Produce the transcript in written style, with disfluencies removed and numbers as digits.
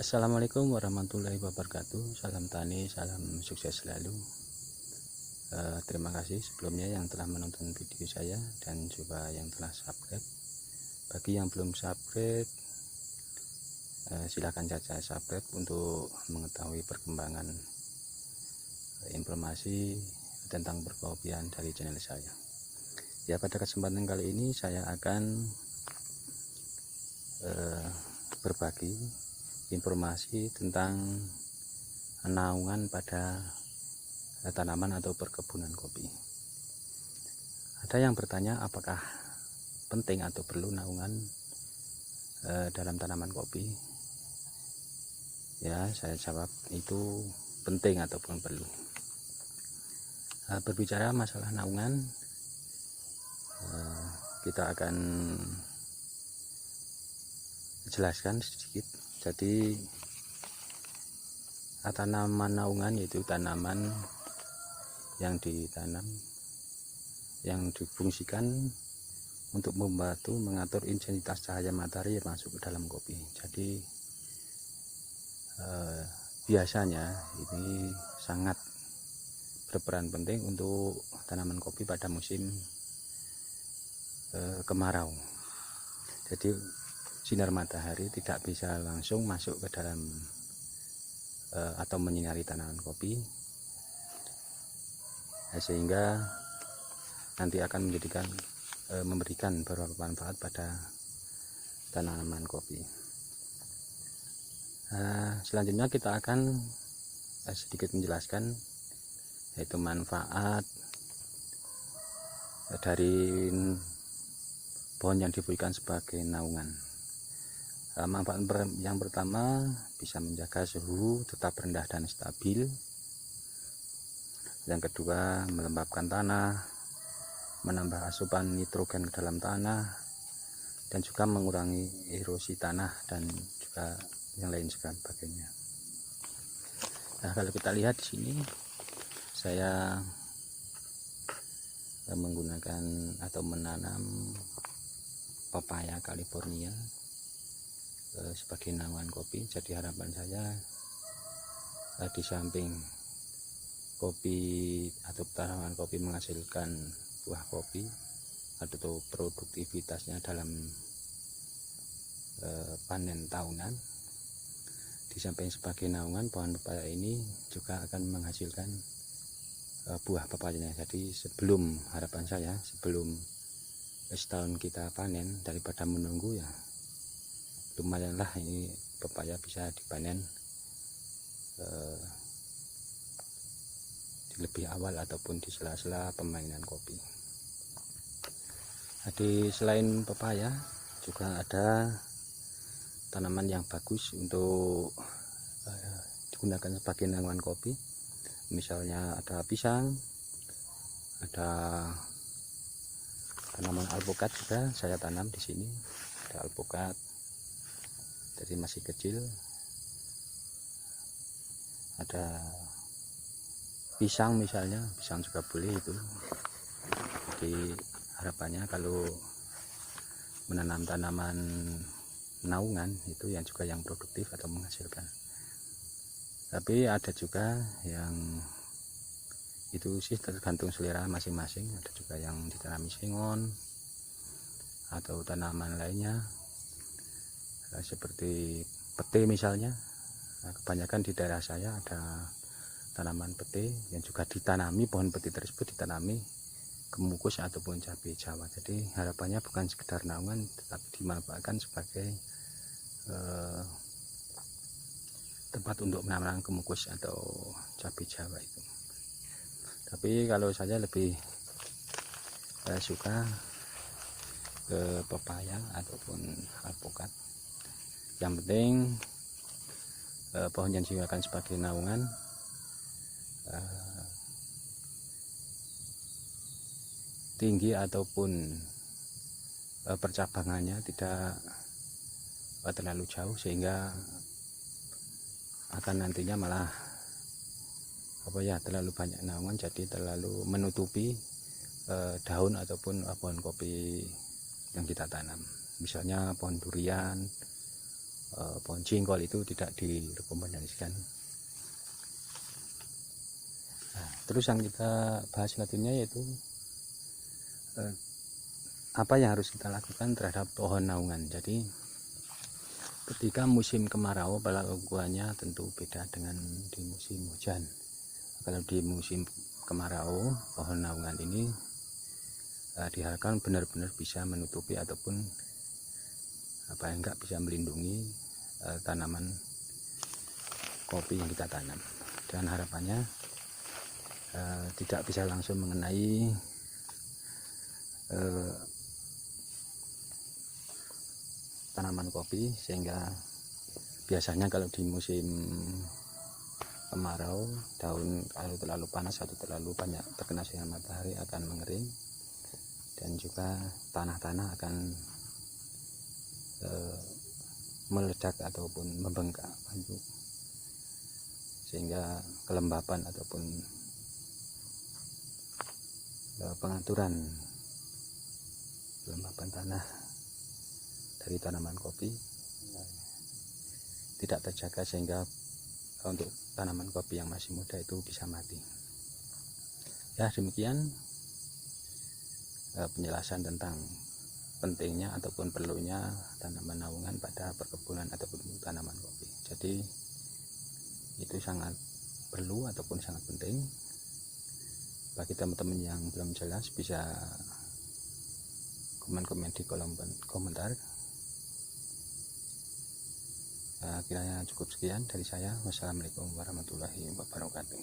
Assalamualaikum warahmatullahi wabarakatuh. Salam tani, salam sukses selalu. Terima kasih sebelumnya yang telah menonton video saya dan juga yang telah subscribe. Bagi yang belum subscribe, silakan saja subscribe untuk mengetahui perkembangan informasi tentang perkopian dari channel saya. Ya, pada kesempatan kali ini saya akan berbagi informasi tentang naungan pada tanaman atau perkebunan kopi. Ada yang bertanya apakah penting atau perlu naungan dalam tanaman kopi. Ya, saya jawab itu penting ataupun perlu. Berbicara masalah naungan, kita akan jelaskan sedikit. Jadi tanaman naungan yaitu tanaman yang ditanam, yang difungsikan untuk membantu mengatur intensitas cahaya matahari yang masuk ke dalam kopi. Jadi biasanya ini sangat berperan penting untuk tanaman kopi pada musim kemarau. Jadi sinar matahari tidak bisa langsung masuk ke dalam atau menyinari tanaman kopi, sehingga nanti akan memberikan beberapa manfaat pada tanaman kopi. Selanjutnya kita akan sedikit menjelaskan yaitu manfaat dari pohon yang diberikan sebagai naungan. Manfaat yang pertama, bisa menjaga suhu tetap rendah dan stabil. Yang kedua, melembabkan tanah, menambah asupan nitrogen ke dalam tanah, dan juga mengurangi erosi tanah dan juga yang lain sebagainya. Nah, kalau kita lihat di sini, saya menggunakan atau menanam pepaya California sebagai naungan kopi. Jadi harapan saya di samping kopi atau tanaman kopi menghasilkan buah kopi atau produktivitasnya dalam panen tahunan, di samping sebagai naungan, pohon pepaya ini juga akan menghasilkan buah pepayanya. Jadi harapan saya sebelum setahun kita panen, daripada menunggu, ya lumayanlah ini pepaya bisa dipanen di lebih awal ataupun di sela-sela pemainan kopi. Jadi selain pepaya juga ada tanaman yang bagus untuk digunakan sebagai naungan kopi. Misalnya ada pisang, ada tanaman alpukat juga saya tanam di sini. Ada alpukat dari masih kecil, ada pisang misalnya, pisang juga boleh itu. Jadi harapannya kalau menanam tanaman naungan itu yang juga yang produktif atau menghasilkan. Tapi ada juga yang itu sih tergantung selera masing-masing. Ada juga yang ditanami sengon atau tanaman lainnya seperti pete misalnya. Nah, kebanyakan di daerah saya ada tanaman pete yang juga ditanami, pohon pete tersebut ditanami kemukus ataupun cabai Jawa. Jadi harapannya bukan sekedar naungan, tetapi dimanfaatkan sebagai tempat untuk menanam kemukus atau cabai Jawa itu. Tapi kalau saya lebih suka ke pepaya ataupun alpukat. Yang penting pohon yang digunakan sebagai naungan tinggi ataupun percabangannya tidak terlalu jauh, sehingga akan nantinya malah terlalu banyak naungan, jadi terlalu menutupi daun ataupun pohon kopi yang kita tanam. Misalnya pohon durian pohon jengkol itu tidak direkomendasikan. Nah, terus yang kita bahas selanjutnya yaitu apa yang harus kita lakukan terhadap pohon naungan. Jadi ketika musim kemarau perlakuannya tentu beda dengan di musim hujan. Kalau di musim kemarau, pohon naungan ini diharapkan benar-benar bisa menutupi ataupun enggak bisa melindungi tanaman kopi yang kita tanam. Dan harapannya tidak bisa langsung mengenai tanaman kopi, sehingga biasanya kalau di musim kemarau daun kalau terlalu panas atau terlalu banyak terkena sinar matahari akan mengering, dan juga tanah-tanah akan meledak ataupun membengkak, sehingga kelembapan ataupun pengaturan kelembapan tanah dari tanaman kopi tidak terjaga, sehingga untuk tanaman kopi yang masih muda itu bisa mati. Ya, demikian penjelasan tentang pentingnya ataupun perlunya tanaman naungan pada perkebunan ataupun tanaman kopi. Jadi itu sangat perlu ataupun sangat penting. Bagi teman-teman yang belum jelas bisa komen-komen di kolom komentar. Kiranya cukup sekian dari saya. Wassalamualaikum warahmatullahi wabarakatuh.